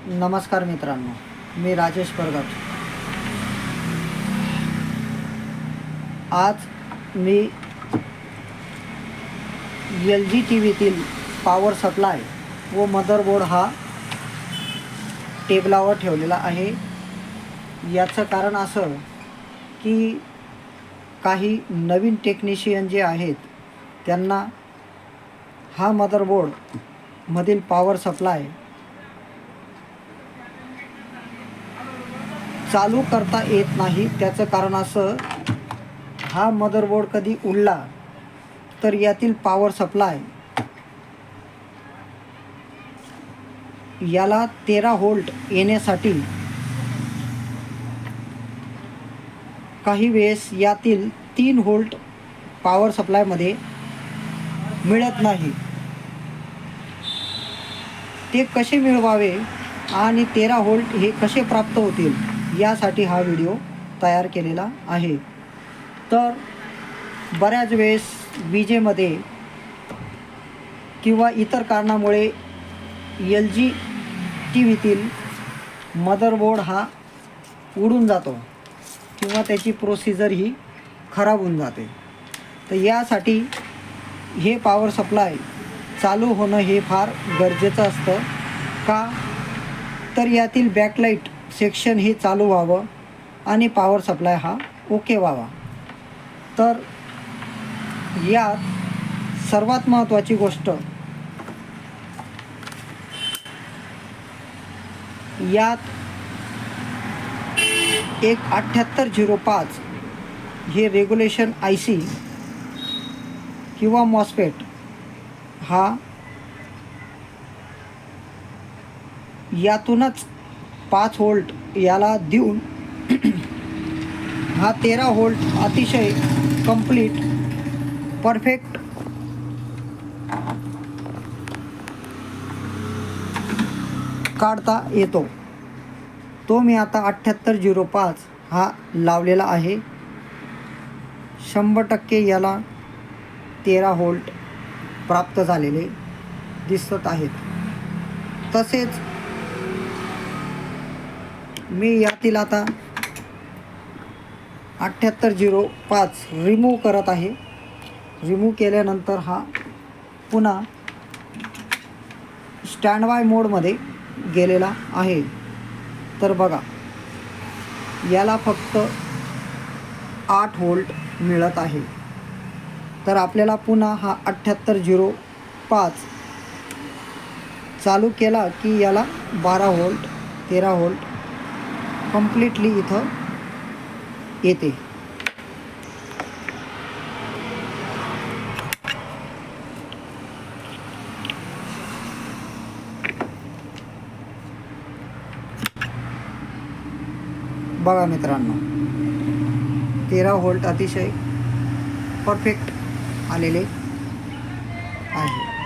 नमस्कार मित्रांनो, मी राजेश परगट। आज मी LG टीव्हीतील पॉवर सप्लाय व मदरबोर्ड हा टेबलावर ठेवलेला आहे। याचं कारण असं की काही नवीन टेक्निशियन जे आहेत त्यांना हा मदरबोर्ड मधील पॉवर सप्लाय चालू करता येत नाही। त्याचं कारण असं, हा मदरबोर्ड कधी उडला तर यातील पॉवर सप्लाय याला 13 व्होल्ट येण्यासाठी काही वेळेस यातील 3 व्होल्ट पॉवर सप्लायमध्ये मिळत नाही। ते कसे मिळवावे आणि 13 व्होल्ट हे कसे प्राप्त होतील यासाठी हा व्हिडिओ तयार केलेला आहे। तर बऱ्याच वेळेस विजेमध्ये किंवा इतर कारणामुळे LG टीव्हीतील मदरबोर्ड हा उडून जातो किंवा त्याची प्रोसिजर ही खराब होऊन जाते। तर यासाठी हे पॉवर सप्लाय चालू होणं हे फार गरजेचं असतं। का तर यातील बॅकलाईट सेक्शन हे चालू व्हावं आणि पॉवर सप्लाय हा ओके व्हावा। तर यात सर्वात महत्त्वाची गोष्ट, यात एक 7805 हे रेग्युलेशन IC किंवा मॉस्फेट हा यातूनच 5 व्होल्ट याला देऊन हा 13 व्होल्ट अतिशय कंप्लीट परफेक्ट काढता येतो। तो मी आता 7805 हा लावलेला आहे। 100% याला 13 व्होल्ट प्राप्त झालेले दिसत आहेत। तसेच मी यातील आता 7805 रिमूव्ह करत आहे। रिमूव्ह केल्यानंतर हा पुन्हा स्टँड बाय मोडमध्ये गेलेला आहे। तर बघा, याला फक्त 8 व्होल्ट मिळत आहे। तर आपल्याला पुन्हा हा 7805 चालू केला की याला 12 व्होल्ट 13 व्होल्ट कंप्लीटली इथं येते। बघा मित्रांनो, 13 व्होल्ट अतिशय परफेक्ट आलेले आहे।